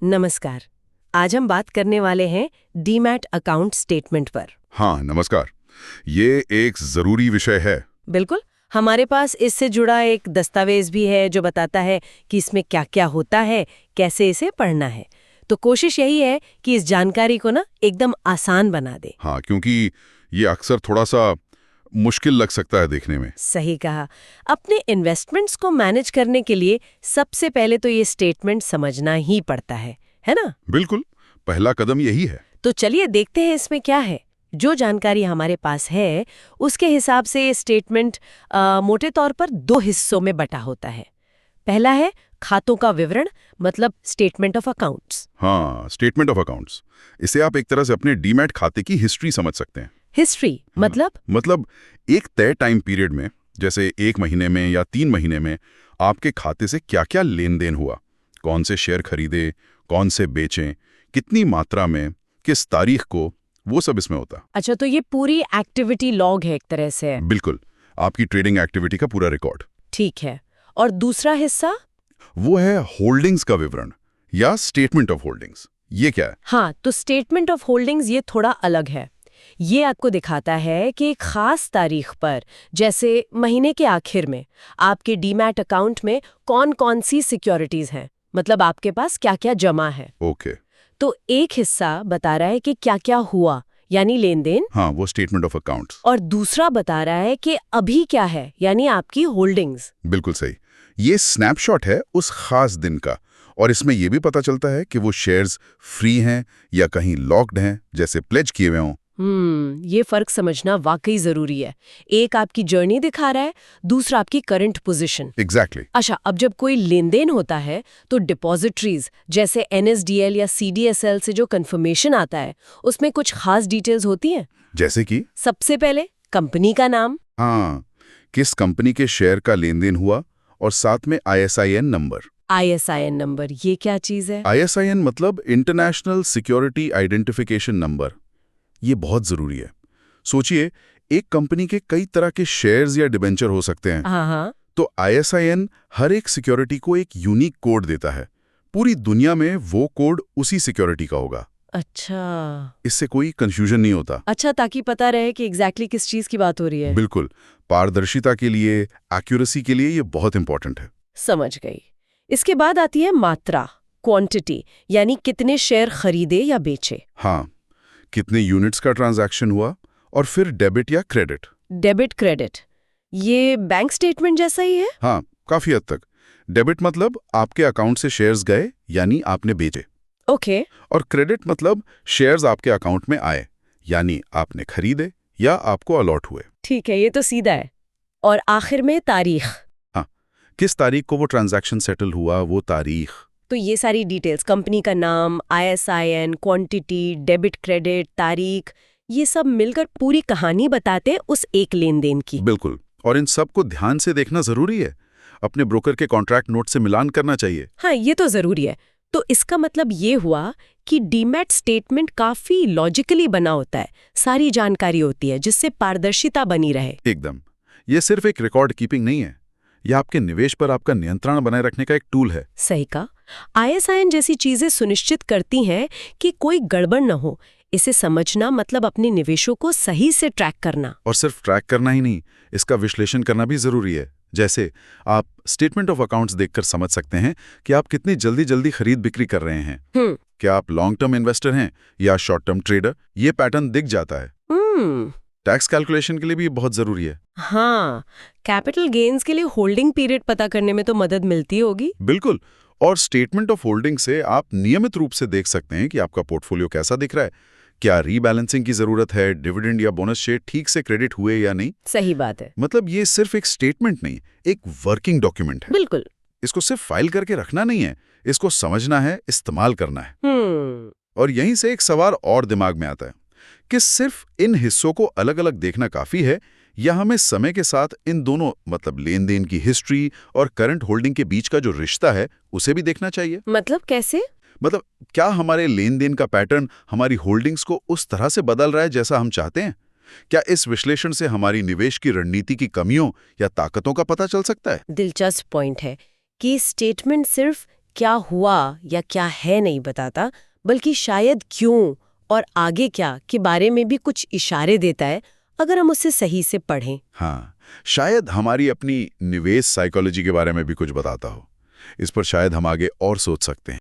नमस्कार। आज हम बात करने वाले हैं डीमैट अकाउंट स्टेटमेंट पर। हाँ, नमस्कार। ये एक जरूरी विषय है। बिल्कुल। हमारे पास इससे जुड़ा एक दस्तावेज भी है जो बताता है कि इसमें क्या-क्या होता है, कैसे इसे पढ़ना है। तो कोशिश यही है कि इस जानकारी को ना एकदम आसान बना दे। हाँ, क्योंकि ये अक्सर थोड़ा सा मुश्किल लग सकता है देखने में। सही कहा। अपने इन्वेस्टमेंट्स को मैनेज करने के लिए सबसे पहले तो ये स्टेटमेंट समझना ही पड़ता है ना? बिल्कुल, पहला कदम यही है। तो चलिए देखते हैं इसमें क्या है। जो जानकारी हमारे पास है उसके हिसाब से ये स्टेटमेंट मोटे तौर पर 2 हिस्सों में बटा होता है। पहला है खातों का विवरण, मतलब स्टेटमेंट ऑफ अकाउंट्स। हाँ, स्टेटमेंट ऑफ अकाउंट्स। इसे आप एक तरह से अपने डीमैट खाते की हिस्ट्री समझ सकते हैं। हिस्ट्री मतलब एक तय टाइम पीरियड में, जैसे 1 महीने में या 3 महीने में, आपके खाते से क्या-क्या लेन देन हुआ, कौन से शेयर खरीदे, कौन से बेचें, कितनी मात्रा में, किस तारीख को, वो सब इसमें होता। अच्छा, तो ये पूरी एक्टिविटी लॉग है एक तरह से। बिल्कुल, आपकी ट्रेडिंग एक्टिविटी का पूरा रिकॉर्ड। ठीक है। और दूसरा हिस्सा? वो है होल्डिंग्स का विवरण या स्टेटमेंट ऑफ होल्डिंग्स। ये क्या है? हाँ, तो स्टेटमेंट ऑफ होल्डिंग्स ये थोड़ा अलग है। ये आपको दिखाता है कि एक खास तारीख पर, जैसे महीने के आखिर में, आपके डीमैट अकाउंट में कौन-कौन सी सिक्योरिटीज हैं, मतलब आपके पास क्या-क्या जमा है। ओके। तो एक हिस्सा बता रहा है कि क्या-क्या हुआ, यानी लेन देन, हाँ, वो स्टेटमेंट ऑफ अकाउंट्स। और दूसरा बता रहा है कि अभी क्या है, यानी आपकी होल्डिंग्स। बिल्कुल सही। ये स्नैपशॉट है उस खास दिन का, और इसमें ये भी पता चलता है कि वो शेयर्स फ्री हैं या कहीं लॉक्ड हैं, जैसे प्लेज किए हुए हों। ये फर्क समझना वाकई जरूरी है। एक आपकी जर्नी दिखा रहा है, दूसरा आपकी करंट पोजीशन। एग्जैक्टली। अच्छा, अब जब कोई लेन देन होता है तो डिपॉजिटरीज जैसे NSDL या CDSL से जो कंफर्मेशन आता है उसमें कुछ खास डिटेल्स होती हैं। जैसे कि सबसे पहले कंपनी का नाम। हाँ, किस कंपनी के शेयर का लेन देन हुआ, और साथ में ISIN नंबर। ISIN नंबर, ये क्या चीज है? ISIN मतलब इंटरनेशनल सिक्योरिटी आइडेंटिफिकेशन नंबर। ये बहुत जरूरी है। सोचिए, एक कंपनी के कई तरह के शेयर्स या डिबेंचर हो सकते हैं। हाँ। तो ISIN हर एक सिक्योरिटी को एक यूनिक कोड देता है। पूरी दुनिया में वो कोड उसी सिक्योरिटी का होगा। अच्छा। इससे कोई कंफ्यूजन नहीं होता। अच्छा, ताकि पता रहे कि एग्जैक्टली किस चीज की बात हो रही है। बिल्कुल, पारदर्शिता के लिए, एक्यूरेसी के लिए ये बहुत इंपॉर्टेंट है। समझ गई। इसके बाद आती है मात्रा, क्वांटिटी, यानी कितने शेयर खरीदे या बेचे। हाँ, कितने यूनिट्स का ट्रांजैक्शन हुआ, और फिर डेबिट या क्रेडिट। डेबिट क्रेडिट, ये बैंक स्टेटमेंट जैसा ही है। हाँ, काफी हद तक। डेबिट मतलब आपके अकाउंट से शेयर्स गए, यानी आपने बेचे। ओके। और क्रेडिट मतलब शेयर्स आपके अकाउंट में आए, यानी आपने खरीदे या आपको अलॉट हुए। ठीक है, ये तो सीधा है। और आखिर में तारीख। हाँ, किस तारीख को वो ट्रांजैक्शन सेटल हुआ, वो तारीख। तो ये सारी डिटेल्स, कंपनी का नाम, ISIN, क्वांटिटी, डेबिट क्रेडिट, तारीख, ये सब मिलकर पूरी कहानी बताते उस एक लेन देन की। बिल्कुल, और इन सब को ध्यान से देखना जरूरी है। अपने ब्रोकर के कॉन्ट्रैक्ट नोट से मिलान करना चाहिए। हाँ, ये तो जरूरी है। तो इसका मतलब ये हुआ कि डीमैट स्टेटमेंट काफी लॉजिकली बना होता है, सारी जानकारी होती है जिससे पारदर्शिता बनी रहे। एकदम। ये सिर्फ एक रिकॉर्ड कीपिंग नहीं है, यह आपके निवेश पर आपका नियंत्रण बनाए रखने का एक टूल है। सही कहा। ISIN जैसी चीजें सुनिश्चित करती हैं कि कोई गड़बड़ न हो। इसे समझना मतलब अपने निवेशों को सही से ट्रैक करना। और सिर्फ ट्रैक करना ही नहीं, इसका विश्लेषण करना भी जरूरी है। जैसे आप स्टेटमेंट ऑफ अकाउंट्स देखकर समझ सकते हैं कि आप कितनी जल्दी खरीद बिक्री कर रहे हैं। क्या आप लॉन्ग टर्म इन्वेस्टर हैं या शॉर्ट टर्म ट्रेडर, ये पैटर्न दिख जाता है। टैक्स कैलकुलेशन के लिए भी बहुत जरूरी है। हाँ, कैपिटल गेन्स के लिए होल्डिंग पीरियड पता करने में तो मदद मिलती होगी। बिल्कुल, और स्टेटमेंट ऑफ होल्डिंग से आप नियमित रूप से देख सकते हैं कि आपका पोर्टफोलियो कैसा दिख रहा है, क्या रीबैलेंसिंग की जरूरत है, डिविडेंड या बोनस शेयर ठीक से क्रेडिट हुए या नहीं। सही बात है। मतलब ये सिर्फ एक स्टेटमेंट नहीं, एक वर्किंग डॉक्यूमेंट है। बिल्कुल। इसको सिर्फ फाइल करके रखना नहीं है, इसको समझना है, इस्तेमाल करना है। और यहीं से एक सवाल और दिमाग में आता है कि सिर्फ इन हिस्सों को अलग अलग देखना काफी है, या हमें समय के साथ इन दोनों, मतलब लेन देन की हिस्ट्री और करंट होल्डिंग के बीच का जो रिश्ता है, उसे भी देखना चाहिए। मतलब कैसे? मतलब क्या हमारे लेन देन का पैटर्न हमारी होल्डिंग्स को उस तरह से बदल रहा है जैसा हम चाहते हैं? क्या इस विश्लेषण से हमारी निवेश की रणनीति की कमियों या ताकतों का पता चल सकता है? दिलचस्प पॉइंट है कि स्टेटमेंट सिर्फ क्या हुआ या क्या है नहीं बताता, बल्कि शायद क्यों और आगे क्या के बारे में भी कुछ इशारे देता है, अगर हम उसे सही से पढ़ें। हाँ, शायद हमारी अपनी निवेश साइकोलॉजी के बारे में भी कुछ बताता हो। इस पर शायद हम आगे और सोच सकते हैं।